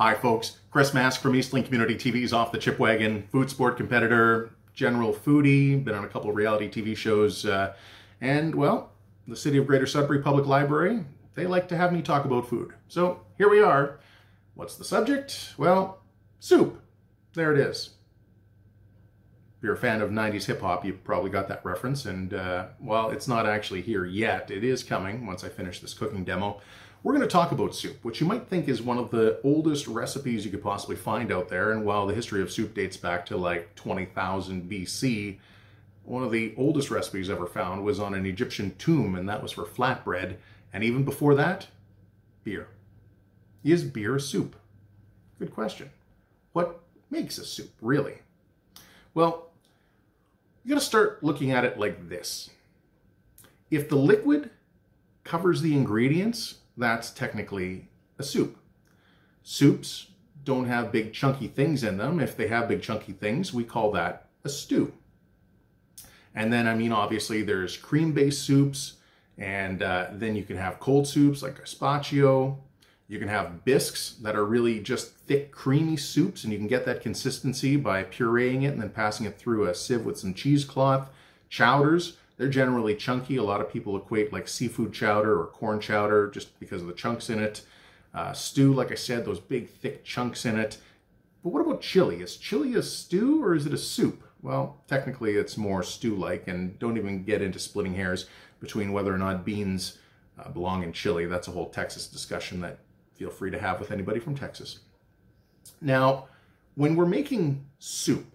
Hi folks, Chris Mask from Eastlink Community TV's Off the Chip Wagon, food sport competitor, general foodie, been on a couple of reality TV shows, and well, the City of Greater Sudbury Public Library, they like to have me talk about food. So here we are. What's the subject? Well, soup. There it is. If you're a fan of 90s hip-hop, you probably got that reference, and while it's not actually here yet, it is coming once I finish this cooking demo. We're going to talk about soup, which you might think is one of the oldest recipes you could possibly find out there, and while the history of soup dates back to like 20,000 BC, one of the oldest recipes ever found was on an Egyptian tomb, and that was for flatbread, and even before that, beer. Is beer a soup? Good question. What makes a soup, really? Well, you got to start looking at it like this. If the liquid covers the ingredients, that's technically a soup. Soups don't have big chunky things in them. If they have big chunky things, we call that a stew. And then, I mean, obviously there's cream-based soups, and then you can have cold soups like gazpacho. You can have bisques that are really just thick, creamy soups, and you can get that consistency by pureeing it and then passing it through a sieve with some cheesecloth. Chowders, they're generally chunky. A lot of people equate like seafood chowder or corn chowder just because of the chunks in it. Stew, like I said, those big, thick chunks in it. But what about chili? Is chili a stew or is it a soup? Well, technically it's more stew-like, and don't even get into splitting hairs between whether or not beans belong in chili. That's a whole Texas discussion that feel free to have with anybody from Texas. Now, when we're making soup,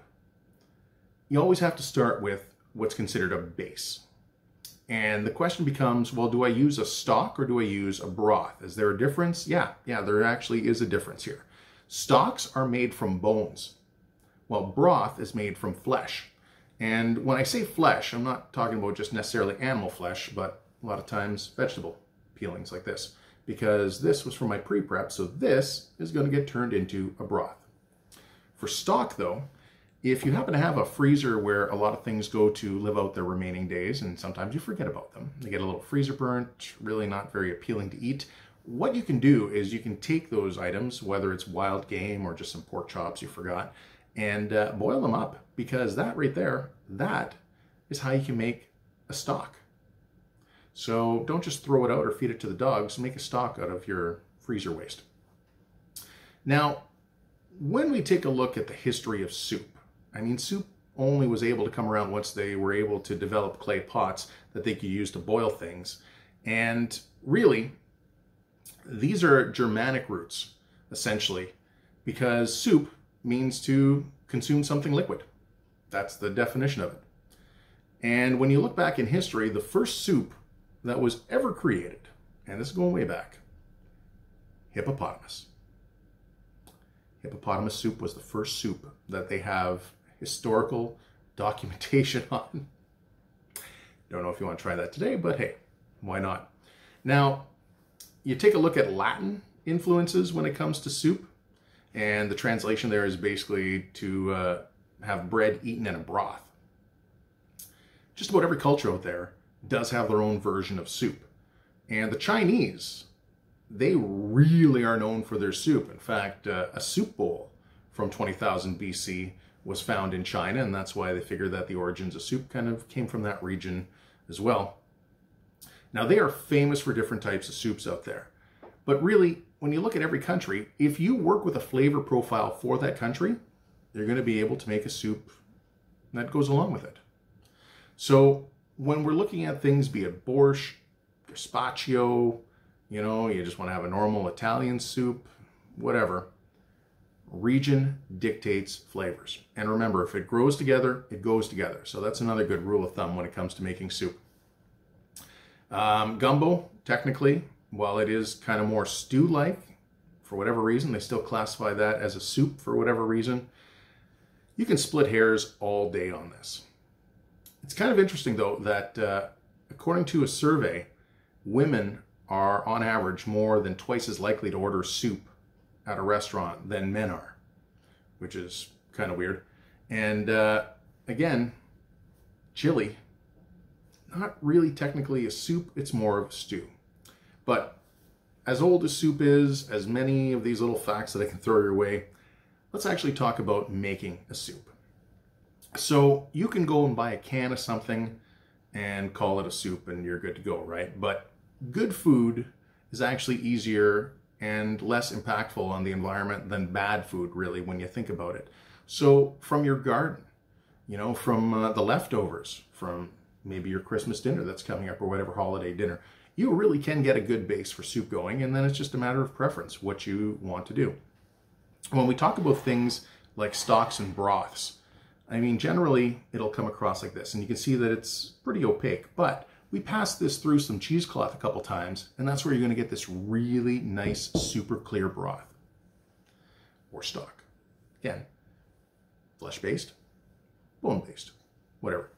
you always have to start with what's considered a base. And the question becomes, well, do I use a stock or do I use a broth? Is there a difference? Yeah, there actually is a difference here. Stocks are made from bones, while broth is made from flesh. And when I say flesh, I'm not talking about just necessarily animal flesh, but a lot of times vegetable peelings like this, because this was for my pre-prep, so this is going to get turned into a broth. For stock, though, if you happen to have a freezer where a lot of things go to live out their remaining days, and sometimes you forget about them, they get a little freezer burnt, really not very appealing to eat, what you can do is you can take those items, whether it's wild game or just some pork chops you forgot, and boil them up, because that right there, that is how you can make a stock. So don't just throw it out or feed it to the dogs, make a stock out of your freezer waste. Now, when we take a look at the history of soup, I mean, soup only was able to come around once they were able to develop clay pots that they could use to boil things. And really, these are Germanic roots, essentially, because soup means to consume something liquid. That's the definition of it. And when you look back in history, the first soup that was ever created, and this is going way back, hippopotamus. Hippopotamus soup was the first soup that they have historical documentation on. Don't know if you want to try that today, but hey, why not? Now, you take a look at Latin influences when it comes to soup, and the translation there is basically to have bread eaten in a broth. Just about every culture out there does have their own version of soup. And the Chinese, they really are known for their soup. In fact, a soup bowl from 20,000 BC was found in China, and that's why they figured that the origins of soup kind of came from that region as well. Now, they are famous for different types of soups out there. But really, when you look at every country, if you work with a flavor profile for that country, you're going to be able to make a soup that goes along with it. So when we're looking at things, be it borscht, gazpacho, you just want to have a normal Italian soup, whatever, region dictates flavors. And remember, if it grows together, it goes together. So that's another good rule of thumb when it comes to making soup. Gumbo, technically, while it is kind of more stew-like, for whatever reason, they still classify that as a soup for whatever reason. You can split hairs all day on this. It's kind of interesting, though, that according to a survey, women are, on average, more than twice as likely to order soup at a restaurant than men are, which is kind of weird. And again, chili, not really technically a soup, it's more of a stew. But as old as soup is, as many of these little facts that I can throw your way, let's actually talk about making a soup. So you can go and buy a can of something and call it a soup and you're good to go, right? But good food is actually easier and less impactful on the environment than bad food, really, when you think about it. So from your garden, you know, from the leftovers, from maybe your Christmas dinner that's coming up or whatever holiday dinner, you really can get a good base for soup going, and then it's just a matter of preference, what you want to do. When we talk about things like stocks and broths, I mean, generally it'll come across like this, and you can see that it's pretty opaque, but we passed this through some cheesecloth a couple times, and that's where you're gonna get this really nice, super clear broth or stock. Again, flesh-based, bone-based, whatever.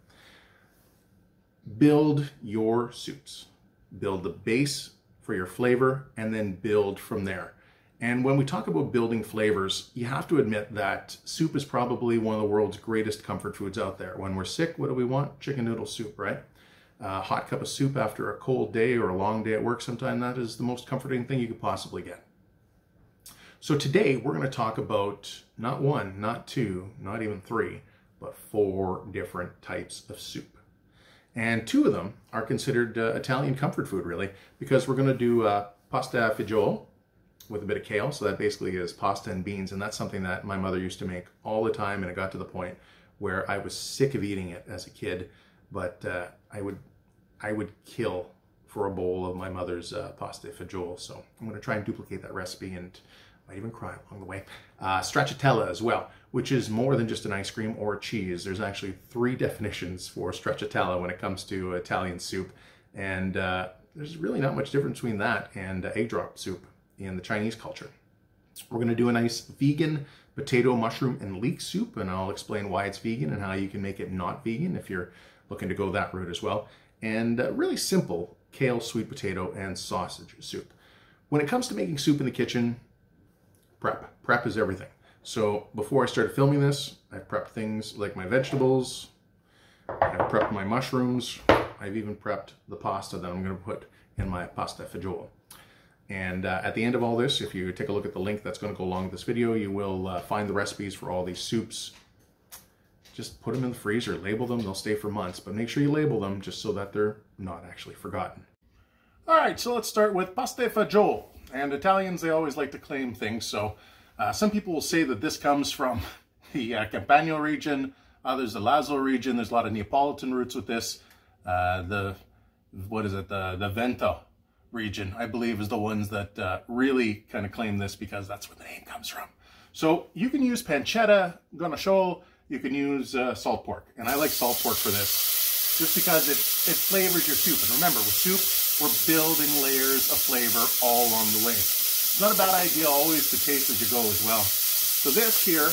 Build your soups. Build the base for your flavor and then build from there. And when we talk about building flavors, you have to admit that soup is probably one of the world's greatest comfort foods out there. When we're sick, what do we want? Chicken noodle soup, right? A hot cup of soup after a cold day or a long day at work sometime, that is the most comforting thing you could possibly get. So today we're going to talk about not one, not two, not even three, but 4 different types of soup. And 2 of them are considered Italian comfort food, really, because we're going to do pasta fagioli with a bit of kale. So that basically is pasta and beans, and that's something that my mother used to make all the time, and it got to the point where I was sick of eating it as a kid, but I would kill for a bowl of my mother's pasta fagioli. So I'm going to try and duplicate that recipe and might even cry along the way. Stracciatella as well, which is more than just an ice cream or a cheese. There's actually 3 definitions for stracciatella when it comes to Italian soup. And there's really not much difference between that and egg drop soup in the Chinese culture. We're going to do a nice vegan potato, mushroom, and leek soup, and I'll explain why it's vegan and how you can make it not vegan if you're looking to go that route as well. And really simple kale, sweet potato, and sausage soup. When it comes to making soup in the kitchen, prep is everything. So before I started filming this, I prepped things like my vegetables, I prepped my mushrooms, I've even prepped the pasta that I'm going to put in my pasta fagioli. And at the end of all this, if you take a look at the link that's going to go along with this video, you will find the recipes for all these soups. Just put them in the freezer, label them, they'll stay for months, but make sure you label them just so that they're not actually forgotten. All right, so let's start with pasta fagioli. And Italians, they always like to claim things, so some people will say that this comes from the Campania region, others the Lazio region. There's a lot of Neapolitan roots with this. The Vento region, I believe, is the ones that really kind of claim this because that's where the name comes from. So you can use pancetta, guanciale, you can use salt pork. And I like salt pork for this just because it flavors your soup. And remember, with soup, we're building layers of flavor all along the way. It's not a bad idea always to taste as you go as well. So this here,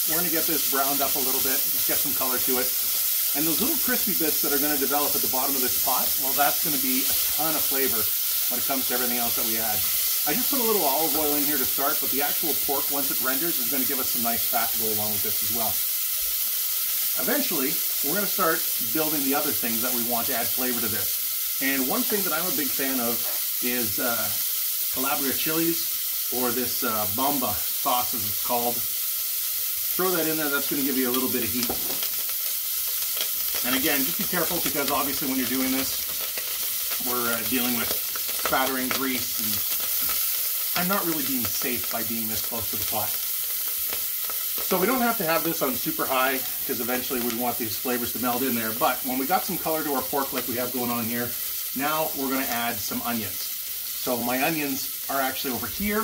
we're going to get this browned up a little bit, just get some color to it. And those little crispy bits that are going to develop at the bottom of this pot, well, that's going to be a ton of flavor when it comes to everything else that we add. I just put a little olive oil in here to start, but the actual pork, once it renders, is going to give us some nice fat to go along with this as well. Eventually, we're going to start building the other things that we want to add flavor to this. And one thing that I'm a big fan of is Calabria chilies, or this bomba sauce as it's called. Throw that in there, that's going to give you a little bit of heat. And again, just be careful because obviously when you're doing this, we're dealing with spattering grease, and I'm not really being safe by being this close to the pot. So we don't have to have this on super high because eventually we want these flavors to meld in there. But when we got some color to our pork like we have going on here, now we're going to add some onions. So my onions are actually over here.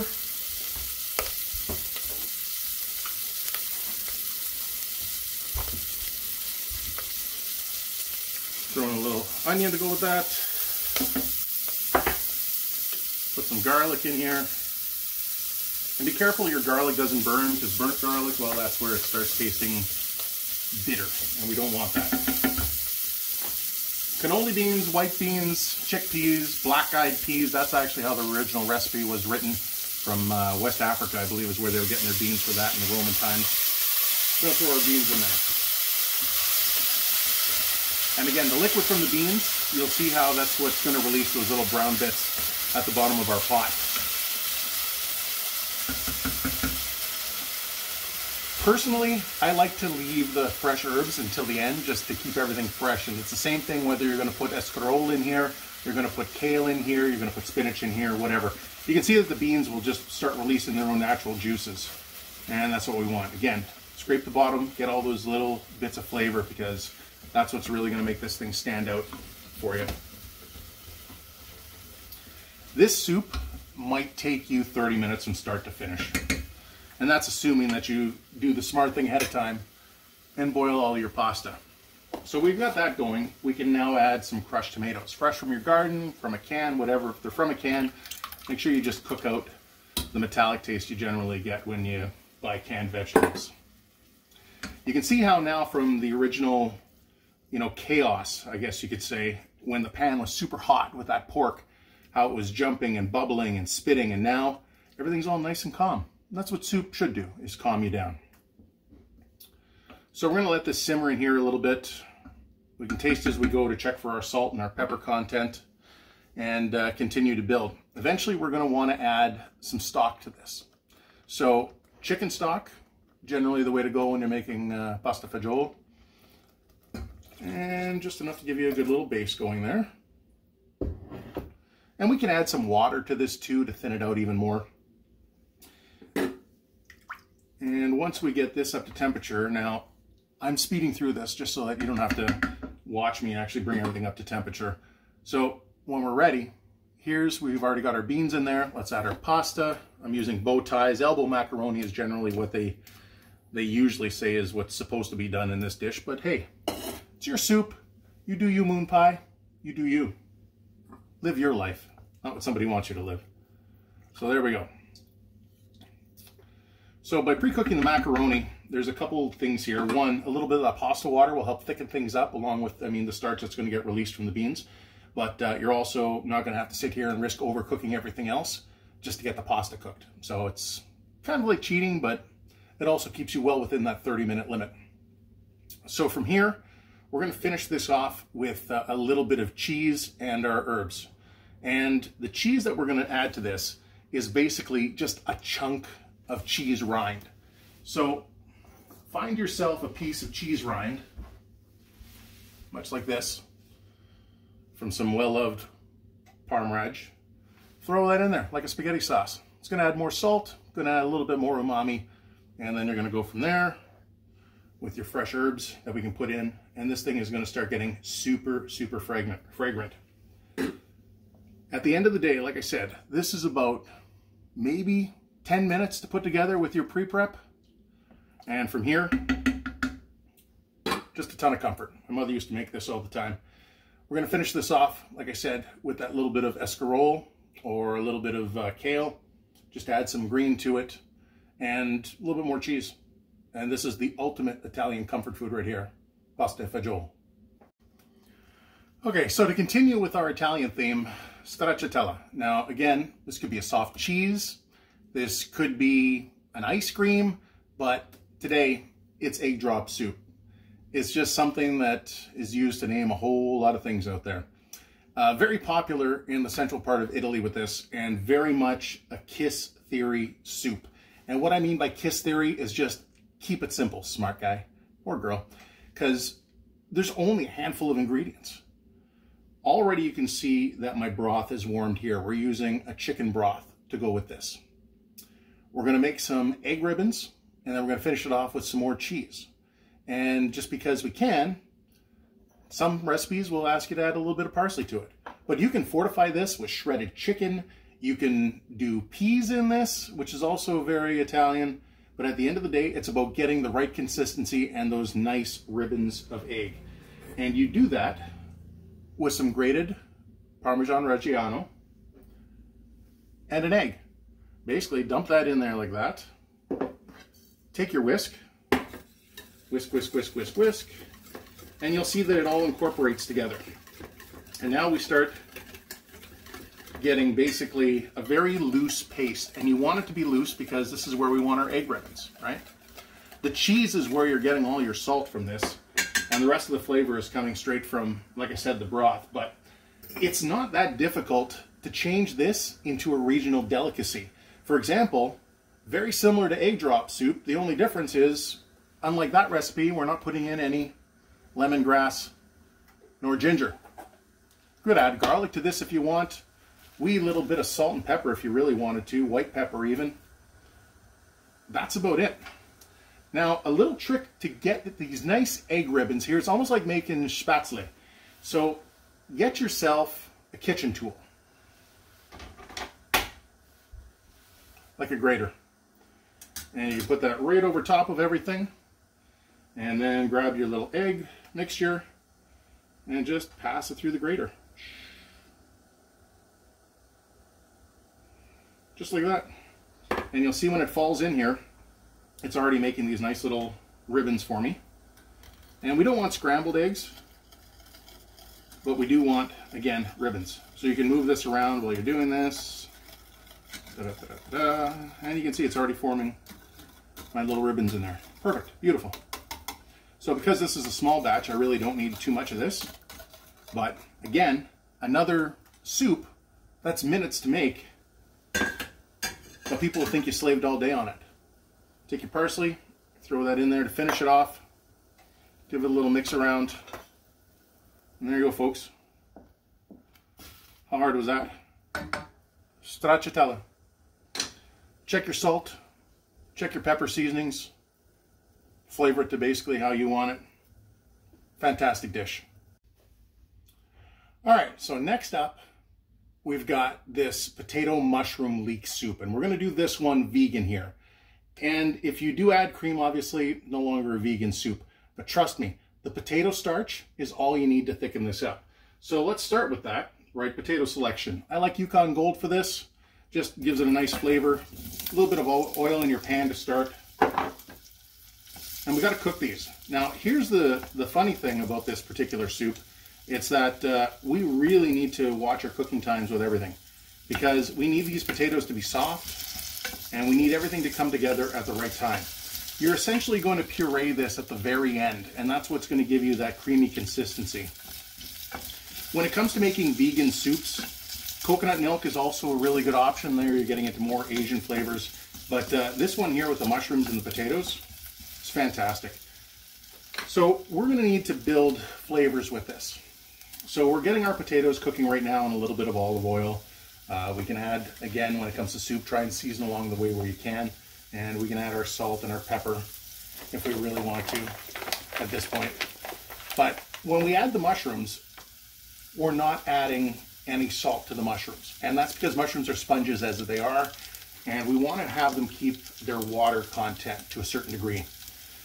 Throwing a little onion to go with that. Put some garlic in here. And be careful your garlic doesn't burn, because burnt garlic, well, that's where it starts tasting bitter, and we don't want that. Cannoli beans, white beans, chickpeas, black-eyed peas, that's actually how the original recipe was written from West Africa, I believe, is where they were getting their beans for that in the Roman times. We're going to throw our beans in there. And again, the liquid from the beans, you'll see how that's what's going to release those little brown bits at the bottom of our pot. Personally, I like to leave the fresh herbs until the end just to keep everything fresh. And it's the same thing whether you're going to put escarole in here, you're going to put kale in here, you're going to put spinach in here, whatever. You can see that the beans will just start releasing their own natural juices. And that's what we want. Again, scrape the bottom, get all those little bits of flavor, because that's what's really going to make this thing stand out for you. This soup might take you 30 minutes from start to finish. And that's assuming that you do the smart thing ahead of time and boil all your pasta. So we've got that going. We can now add some crushed tomatoes. Fresh from your garden, from a can, whatever. If they're from a can, make sure you just cook out the metallic taste you generally get when you buy canned vegetables. You can see how now from the original, chaos, I guess you could say, when the pan was super hot with that pork, how it was jumping and bubbling and spitting, and now everything's all nice and calm. That's what soup should do, is calm you down. So we're going to let this simmer in here a little bit. We can taste as we go to check for our salt and our pepper content, and continue to build. Eventually we're going to want to add some stock to this. So chicken stock, generally the way to go when you're making pasta fagioli. And just enough to give you a good little base going there. And we can add some water to this too to thin it out even more. And once we get this up to temperature, now I'm speeding through this just so that you don't have to watch me actually bring everything up to temperature. So when we're ready, we've already got our beans in there. Let's add our pasta. I'm using bow ties. Elbow macaroni is generally what they usually say is what's supposed to be done in this dish. But hey, it's your soup. You do you, moon pie. You do you. Live your life, not what somebody wants you to live. So there we go. So by pre-cooking the macaroni, there's a couple things here. One, a little bit of that pasta water will help thicken things up along with, the starch that's going to get released from the beans. But you're also not going to have to sit here and risk overcooking everything else just to get the pasta cooked. So it's kind of like cheating, but it also keeps you well within that 30-minute limit. So from here, we're going to finish this off with a little bit of cheese and our herbs. And the cheese that we're going to add to this is basically just a chunk of cheese rind. So find yourself a piece of cheese rind, much like this, from some well-loved Parmesan. Throw that in there like a spaghetti sauce. It's going to add more salt, going to add a little bit more umami, and then you're going to go from there with your fresh herbs that we can put in, and this thing is going to start getting super, super fragrant. At the end of the day, like I said, this is about maybe 10 minutes to put together with your pre-prep. And from here, just a ton of comfort. My mother used to make this all the time. We're going to finish this off, like I said, with that little bit of escarole or a little bit of kale. Just add some green to it and a little bit more cheese. And this is the ultimate Italian comfort food right here, pasta fagioli. Okay, so to continue with our Italian theme, Stracciatella. Now, again, this could be a soft cheese. This could be an ice cream, but today it's egg drop soup. It's just something that is used to name a whole lot of things out there. Very popular in the central part of Italy with this, and very much a KISS theory soup. And what I mean by KISS theory is just keep it simple, smart guy or girl, because there's only a handful of ingredients. Already you can see that my broth is warmed here. We're using a chicken broth to go with this. We're going to make some egg ribbons, and then we're going to finish it off with some more cheese. And just because we can, some recipes will ask you to add a little bit of parsley to it. But you can fortify this with shredded chicken. You can do peas in this, which is also very Italian. But at the end of the day, it's about getting the right consistency and those nice ribbons of egg. And you do that with some grated Parmesan Reggiano and an egg. Basically, dump that in there like that. Take your whisk, whisk, whisk, whisk, whisk, whisk, and you'll see that it all incorporates together. And now we start getting basically a very loose paste. And you want it to be loose because this is where we want our egg ribbons, right? The cheese is where you're getting all your salt from this, and the rest of the flavor is coming straight from, like I said, the broth. But it's not that difficult to change this into a regional delicacy. For example, very similar to egg drop soup, the only difference is, unlike that recipe, we're not putting in any lemongrass nor ginger. Could add garlic to this if you want. Wee little bit of salt and pepper if you really wanted to, white pepper even. That's about it. Now, a little trick to get these nice egg ribbons here, it's almost like making spätzle. So get yourself a kitchen tool, like a grater. And you put that right over top of everything, and then grab your little egg mixture and just pass it through the grater. Just like that. And you'll see when it falls in here, it's already making these nice little ribbons for me. And we don't want scrambled eggs, but we do want, again, ribbons. So you can move this around while you're doing this. And you can see it's already forming my little ribbons in there. Perfect, beautiful. So because this is a small batch, I really don't need too much of this. But again, another soup that's minutes to make, but people will think you slaved all day on it. Take your parsley, throw that in there to finish it off. Give it a little mix around. And there you go, folks. How hard was that? Stracciatella. Check your salt. Check your pepper seasonings. Flavor it to basically how you want it. Fantastic dish. All right, so next up, we've got this potato mushroom leek soup, and we're going to do this one vegan here. And if you do add cream, obviously, no longer a vegan soup. But trust me, the potato starch is all you need to thicken this up. So let's start with that. Right, potato selection. I like Yukon Gold for this. Just gives it a nice flavor. A little bit of oil in your pan to start. And we got to cook these. Now, here's the funny thing about this particular soup. It's that we really need to watch our cooking times with everything, because we need these potatoes to be soft and we need everything to come together at the right time. You're essentially going to puree this at the very end, and that's what's going to give you that creamy consistency. When it comes to making vegan soups, coconut milk is also a really good option. There you're getting into more Asian flavors. But this one here with the mushrooms and the potatoes is fantastic. So we're going to need to build flavors with this. So we're getting our potatoes cooking right now in a little bit of olive oil. We can add, again, when it comes to soup, try and season along the way where you can. And we can add our salt and our pepper if we really want to at this point. But when we add the mushrooms, we're not adding any salt to the mushrooms. And that's because mushrooms are sponges as they are, and we want to have them keep their water content to a certain degree.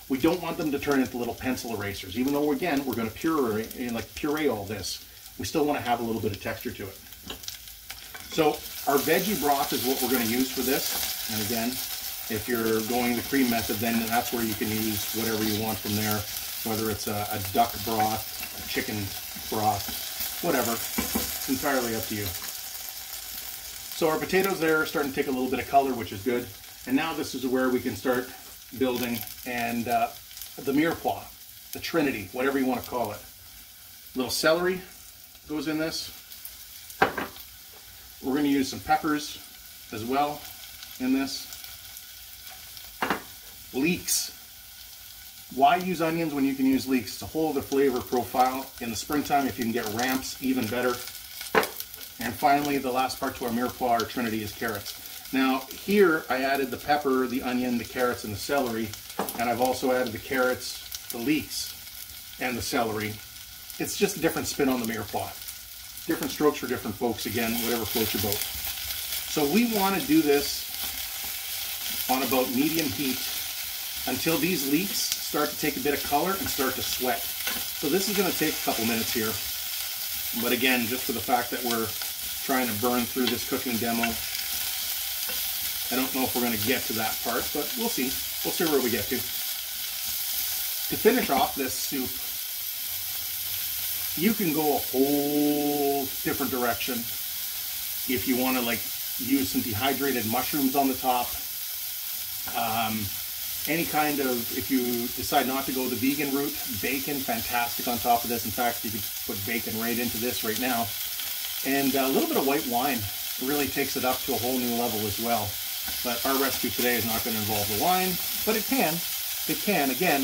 We don't want them to turn into little pencil erasers. Even though, again, we're going to puree all this, we still want to have a little bit of texture to it. So our veggie broth is what we're going to use for this. And again, if you're going the cream method, then that's where you can use whatever you want from there, whether it's a duck broth, a chicken broth, whatever. It's entirely up to you. So our potatoes there are starting to take a little bit of color, which is good. And now this is where we can start building, and the mirepoix, the trinity, whatever you want to call it. A little celery goes in this. We're going to use some peppers as well in this. Leeks. Why use onions when you can use leeks? It's a whole other flavor profile. In the springtime, if you can get ramps, even better. And finally, the last part to our mirepoix, or trinity, is carrots. Now, here I added the pepper, the onion, the carrots, and the celery. And I've also added the carrots, the leeks, and the celery. It's just a different spin on the mirepoix. Different strokes for different folks, again, whatever floats your boat. So we want to do this on about medium heat until these leeks start to take a bit of color and start to sweat. So this is going to take a couple minutes here. But again, just for the fact that we're trying to burn through this cooking demo, I don't know if we're going to get to that part, but we'll see. We'll see where we get to. To finish off this soup, you can go a whole different direction. If you want to use some dehydrated mushrooms on the top, any kind of, if you decide not to go the vegan route, bacon, fantastic on top of this. In fact, you could put bacon right into this right now. And a little bit of white wine really takes it up to a whole new level as well. But our recipe today is not going to involve the wine, but it can. It can. Again,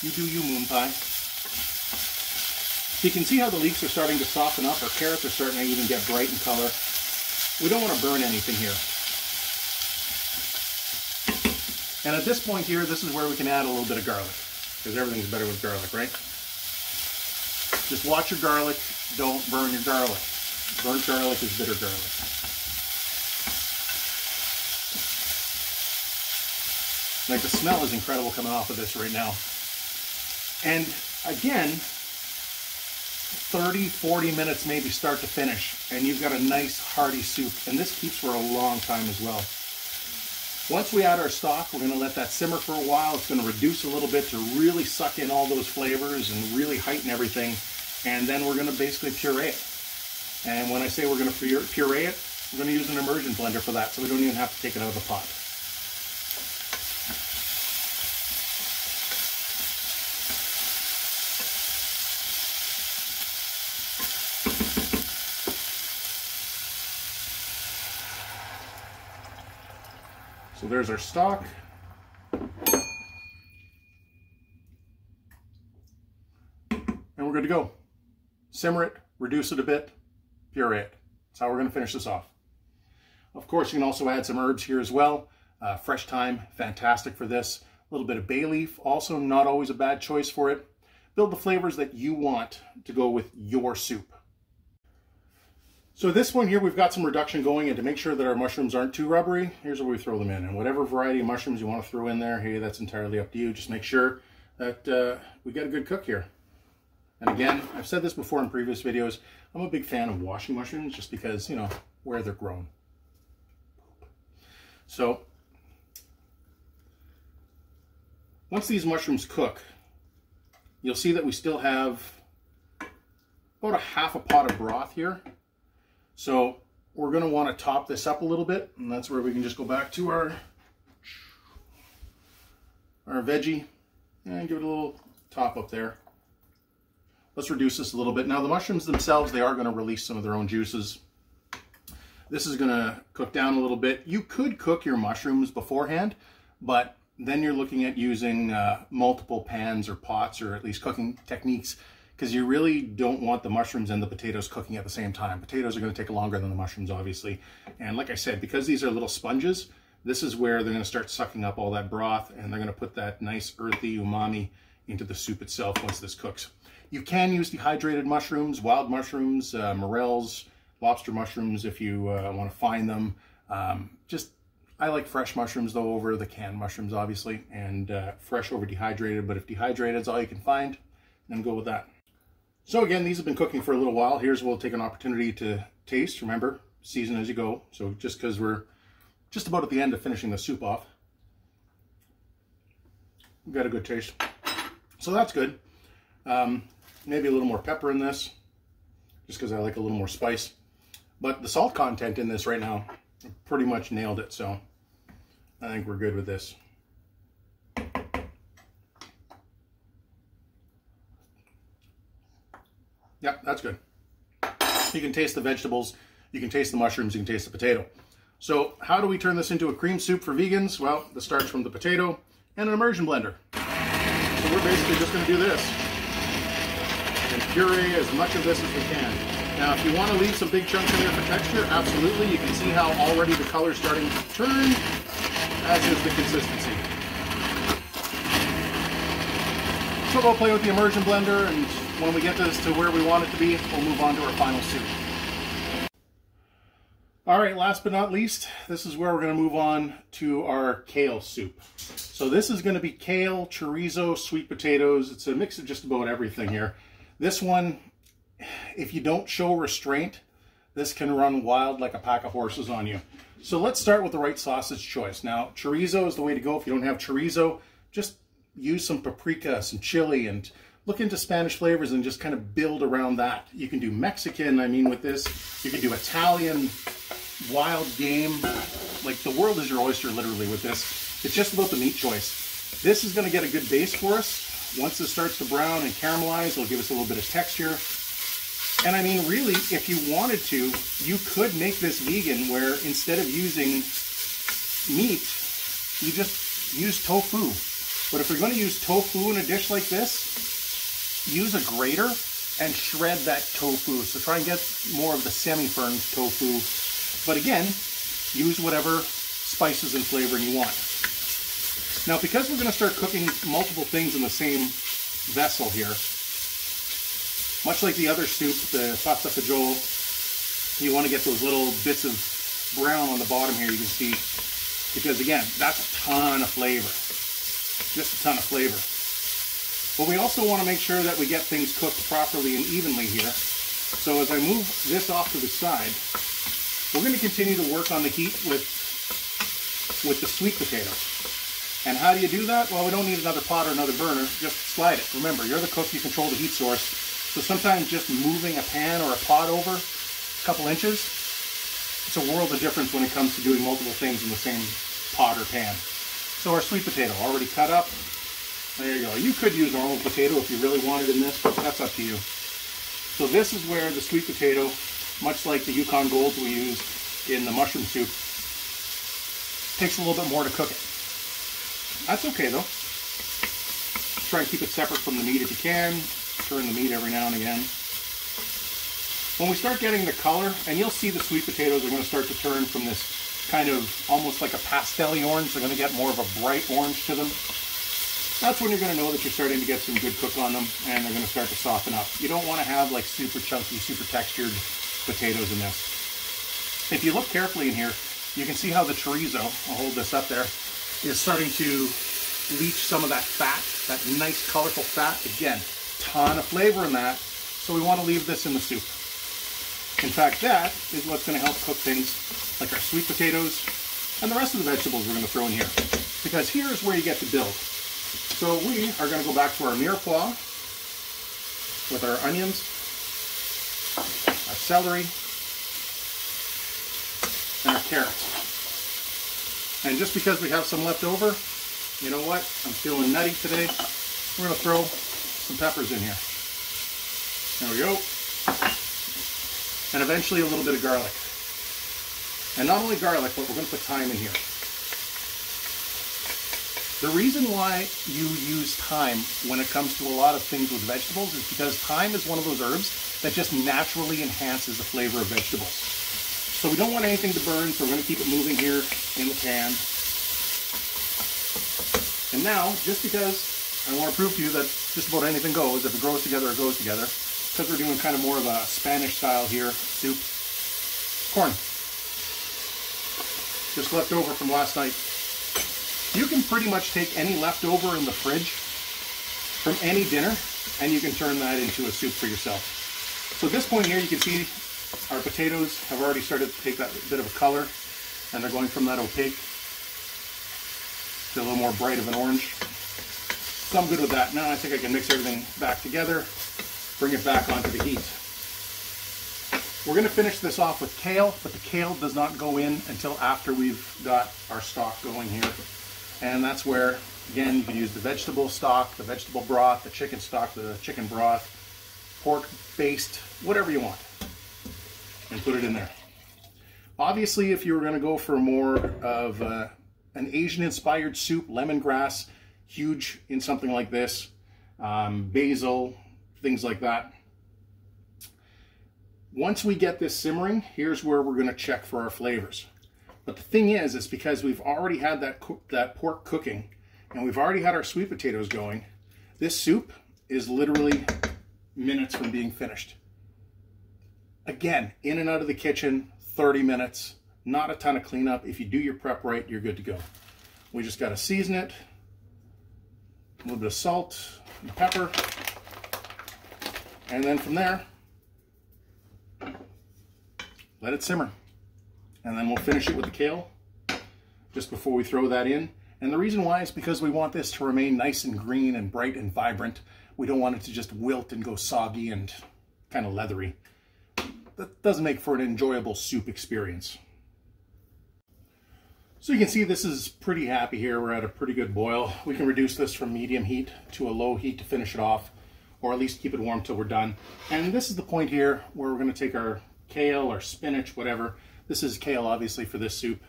you do you, moon pie. You can see how the leeks are starting to soften up. Our carrots are starting to even get bright in color. We don't want to burn anything here. And at this point here, this is where we can add a little bit of garlic, because everything's better with garlic, right? Just watch your garlic. Don't burn your garlic. Burnt garlic is bitter garlic. Like, the smell is incredible coming off of this right now. And again, 30, 40 minutes maybe start to finish, and you've got a nice hearty soup. And this keeps for a long time as well. Once we add our stock, we're going to let that simmer for a while. It's going to reduce a little bit to really suck in all those flavors and really heighten everything. And then we're going to basically puree it. And when I say we're going to puree it, we're going to use an immersion blender for that, so we don't even have to take it out of the pot. So there's our stock. And we're good to go. Simmer it, reduce it a bit, puree it. That's how we're going to finish this off. Of course, you can also add some herbs here as well. Fresh thyme, fantastic for this. A little bit of bay leaf, also not always a bad choice for it. Build the flavors that you want to go with your soup. So this one here, we've got some reduction going, and to make sure that our mushrooms aren't too rubbery, here's where we throw them in. And whatever variety of mushrooms you want to throw in there, hey, that's entirely up to you. Just make sure that we get a good cook here. And again, I've said this before in previous videos, I'm a big fan of washing mushrooms just because, you know, where they're grown. So once these mushrooms cook, you'll see that we still have about a half a pot of broth here. So we're going to want to top this up a little bit, and that's where we can just go back to our veggie and give it a little top up there. Let's reduce this a little bit. Now the mushrooms themselves, they are going to release some of their own juices. This is going to cook down a little bit. You could cook your mushrooms beforehand, but then you're looking at using multiple pans or pots, or at least cooking techniques, because you really don't want the mushrooms and the potatoes cooking at the same time. Potatoes are going to take longer than the mushrooms, obviously. And like I said, because these are little sponges, this is where they're going to start sucking up all that broth, and they're going to put that nice earthy umami into the soup itself once this cooks. You can use dehydrated mushrooms, wild mushrooms, morels, lobster mushrooms if you want to find them. I like fresh mushrooms though over the canned mushrooms, obviously, and fresh over dehydrated. But if dehydrated is all you can find, then go with that. So again, these have been cooking for a little while. Here's we'll take an opportunity to taste. Remember, season as you go. So just because we're just about at the end of finishing the soup off, we've got a good taste. So that's good. Maybe a little more pepper in this, just because I like a little more spice. But the salt content in this right now pretty much nailed it, so I think we're good with this. Yep, that's good. You can taste the vegetables, you can taste the mushrooms, you can taste the potato. So how do we turn this into a cream soup for vegans? Well, this starts from the potato and an immersion blender. So we're basically just going to do this and puree as much of this as we can. Now, if you want to leave some big chunks in there for texture, absolutely. You can see how already the color's starting to turn, as is the consistency. So we'll play with the immersion blender, and when we get this to where we want it to be, we'll move on to our final soup. All right, last but not least, this is where we're going to move on to our kale soup. So this is going to be kale, chorizo, sweet potatoes. It's a mix of just about everything here. This one, if you don't show restraint, this can run wild like a pack of horses on you. So let's start with the right sausage choice. Now, chorizo is the way to go. If you don't have chorizo, just use some paprika, some chili, and look into Spanish flavors and just kind of build around that. You can do Mexican, I mean, with this. You can do Italian, wild game. Like, the world is your oyster, literally, with this. It's just about the meat choice. This is going to get a good base for us. Once this starts to brown and caramelize, it'll give us a little bit of texture. And I mean, really, if you wanted to, you could make this vegan where instead of using meat, you just use tofu. But if you're going to use tofu in a dish like this, use a grater and shred that tofu. So try and get more of the semi-firm tofu. But again, use whatever spices and flavoring you want. Now, because we're going to start cooking multiple things in the same vessel here, much like the other soup, the pasta fagioli, you want to get those little bits of brown on the bottom here, you can see, because again, that's a ton of flavor, just a ton of flavor. But we also want to make sure that we get things cooked properly and evenly here. So as I move this off to the side, we're going to continue to work on the heat with the sweet potato. And how do you do that? Well, we don't need another pot or another burner, just slide it. Remember, you're the cook, you control the heat source. So sometimes just moving a pan or a pot over a couple inches, it's a world of difference when it comes to doing multiple things in the same pot or pan. So our sweet potato already cut up. There you go. You could use normal potato if you really wanted in this, but that's up to you. So this is where the sweet potato, much like the Yukon Golds we use in the mushroom soup, takes a little bit more to cook it. That's okay though. Try and keep it separate from the meat if you can. Turn the meat every now and again. When we start getting the color, and you'll see the sweet potatoes are going to start to turn from this kind of almost like a pastel-y orange, they're going to get more of a bright orange to them. That's when you're going to know that you're starting to get some good cook on them, and they're going to start to soften up. You don't want to have like super chunky, super textured potatoes in this. If you look carefully in here, you can see how the chorizo, I'll hold this up there, is starting to leach some of that fat, that nice colorful fat. Again, ton of flavor in that, so we want to leave this in the soup. In fact, that is what's going to help cook things like our sweet potatoes and the rest of the vegetables we're going to throw in here, because here's where you get to build. So we are going to go back to our mirepoix with our onions, our celery, and our carrots. And just because we have some left over, you know what, I'm feeling nutty today, we're going to throw some peppers in here. There we go. And eventually a little bit of garlic. And not only garlic, but we're going to put thyme in here. The reason why you use thyme when it comes to a lot of things with vegetables is because thyme is one of those herbs that just naturally enhances the flavor of vegetables. So we don't want anything to burn, so we're going to keep it moving here in the pan. And now, just because I want to prove to you that just about anything goes, if it grows together, it goes together, because we're doing kind of more of a Spanish style here, soup, corn. Just left over from last night. You can pretty much take any leftover in the fridge from any dinner, and you can turn that into a soup for yourself. So at this point here, you can see our potatoes have already started to take that bit of a color, and they're going from that opaque to a little more bright of an orange. So I'm good with that. Now I think I can mix everything back together, bring it back onto the heat. We're going to finish this off with kale, but the kale does not go in until after we've got our stock going here. And that's where, again, you can use the vegetable stock, the vegetable broth, the chicken stock, the chicken broth, pork based, whatever you want, and put it in there. Obviously, if you were going to go for more of an Asian-inspired soup, lemongrass, huge in something like this, basil, things like that. Once we get this simmering, here's where we're going to check for our flavors. But the thing is, it's because we've already had that pork cooking, and we've already had our sweet potatoes going. This soup is literally minutes from being finished. Again, in and out of the kitchen, 30 minutes, not a ton of cleanup. If you do your prep right, you're good to go. We just got to season it, a little bit of salt and pepper, and then from there, let it simmer. And then we'll finish it with the kale just before we throw that in. And the reason why is because we want this to remain nice and green and bright and vibrant. We don't want it to just wilt and go soggy and kind of leathery. That doesn't make for an enjoyable soup experience. So you can see this is pretty happy here. We're at a pretty good boil. We can reduce this from medium heat to a low heat to finish it off, or at least keep it warm till we're done. And this is the point here where we're going to take our kale or spinach, whatever. This is kale, obviously, for this soup,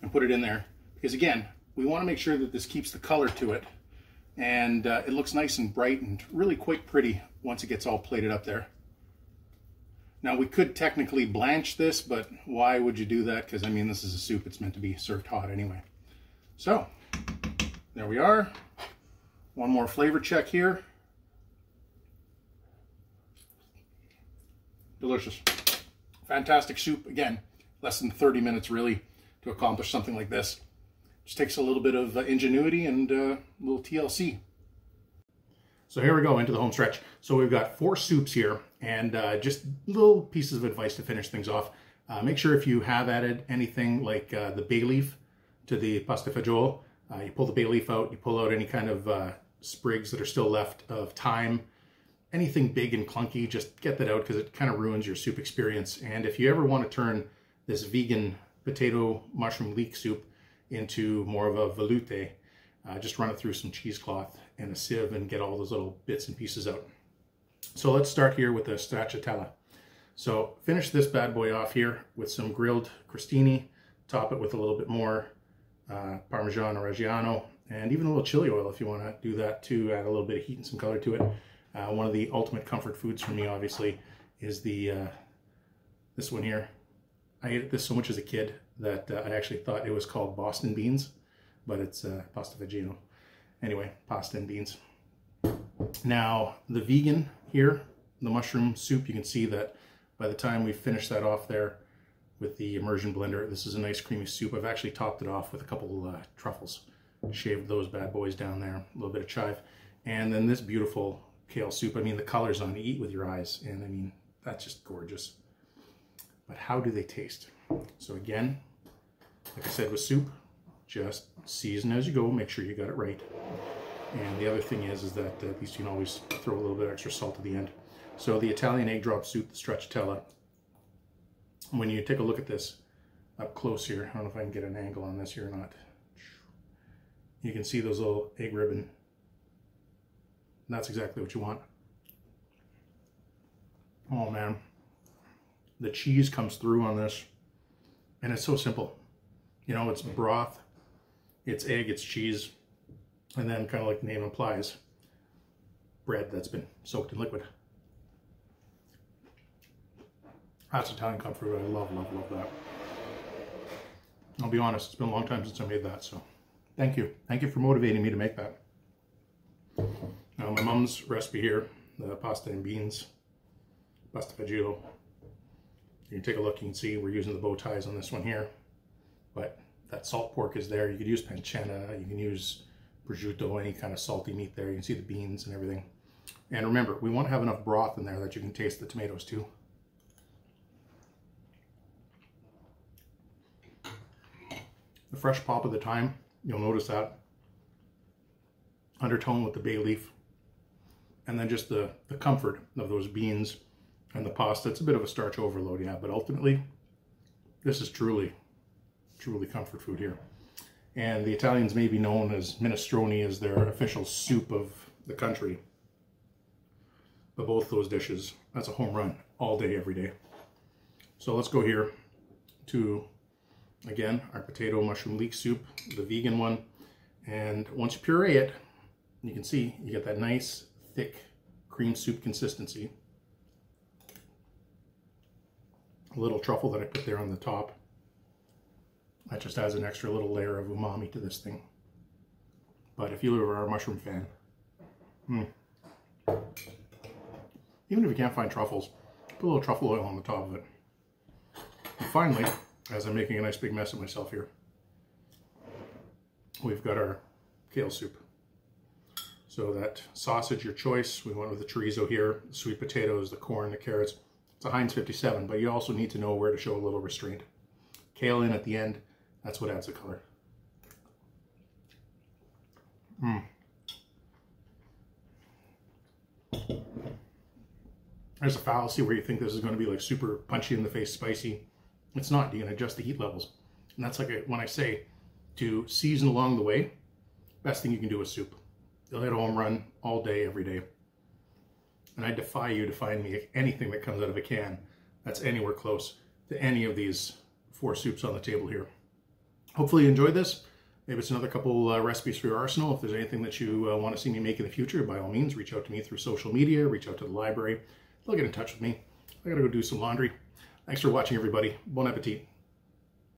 and put it in there. Because again, we want to make sure that this keeps the color to it, and it looks nice and bright and really quite pretty once it gets all plated up there. Now we could technically blanch this, but why would you do that? Because I mean, this is a soup, it's meant to be served hot anyway. So there we are. One more flavor check here. Delicious. Fantastic soup. Again, less than 30 minutes really to accomplish something like this. Just takes a little bit of ingenuity and a little TLC. So here we go into the home stretch. So we've got 4 soups here, and just little pieces of advice to finish things off. Make sure if you have added anything like the bay leaf to the pasta fagioli, you pull the bay leaf out, you pull out any kind of sprigs that are still left of thyme. Anything big and clunky, just get that out because it kind of ruins your soup experience. And if you ever want to turn this vegan potato mushroom leek soup into more of a veloute, just run it through some cheesecloth and a sieve and get all those little bits and pieces out. So let's start here with the Starchatella. So finish this bad boy off here with some grilled crostini, top it with a little bit more Parmesan or Reggiano, and even a little chili oil if you want to do that to add a little bit of heat and some color to it. One of the ultimate comfort foods for me, obviously, is the this one here. I ate this so much as a kid that I actually thought it was called Boston beans, but it's pasta Fagioli. Anyway, pasta and beans. Now, the vegan here, the mushroom soup, you can see that by the time we finish that off there with the immersion blender, this is a nice creamy soup. I've actually topped it off with a couple truffles. Shaved those bad boys down there, a little bit of chive. And then this beautiful kale soup. I mean, the color's on, you eat with your eyes, and I mean, that's just gorgeous. But how do they taste? So again, like I said with soup, just season as you go, make sure you got it right. And the other thing is that at least you can always throw a little bit extra salt at the end. So the Italian egg drop soup, the Stracciatella, when you take a look at this up close here, I don't know if I can get an angle on this here or not. You can see those little egg ribbon. And that's exactly what you want. Oh man, the cheese comes through on this, and it's so simple. You know, it's broth, it's egg, it's cheese, and then kind of like the name implies, bread that's been soaked in liquid. That's Italian comfort food. I love, love, love that. I'll be honest, it's been a long time since I made that, so thank you. Thank you for motivating me to make that. Now, my mom's recipe here, the pasta and beans, pasta fagioli. You can take a look, you can see we're using the bow ties on this one here, but that salt pork is there. You could use pancetta, you can use prosciutto, any kind of salty meat there. You can see the beans and everything. And remember, we want to have enough broth in there that you can taste the tomatoes too. The fresh pop of the thyme, you'll notice that undertone with the bay leaf, and then just the comfort of those beans and the pasta. It's a bit of a starch overload, yeah, but ultimately this is truly comfort food here. And the Italians may be known as minestrone as their official soup of the country, but both those dishes, that's a home run all day, every day. So let's go here to, again, our potato mushroom leek soup, the vegan one. And once you puree it, you can see you get that nice thick cream soup consistency. A little truffle that I put there on the top, that just adds an extra little layer of umami to this thing. But if you are a mushroom fan, even if you can't find truffles, put a little truffle oil on the top of it. And finally, as I'm making a nice big mess of myself here, we've got our kale soup. So that sausage, your choice. We went with the chorizo here, the sweet potatoes, the corn, the carrots. It's a Heinz 57, but you also need to know where to show a little restraint. Kale in at the end, that's what adds the color. There's a fallacy where you think this is going to be like super punchy in the face, spicy. It's not. You can adjust the heat levels. And that's like when I say to season along the way, best thing you can do is soup. You'll hit a home run all day, every day. And I defy you to find me anything that comes out of a can that's anywhere close to any of these 4 soups on the table here. Hopefully you enjoyed this. Maybe it's another couple recipes for your arsenal. If there's anything that you want to see me make in the future, by all means, reach out to me through social media, reach out to the library. They'll get in touch with me. I gotta go do some laundry. Thanks for watching, everybody. Bon appetit.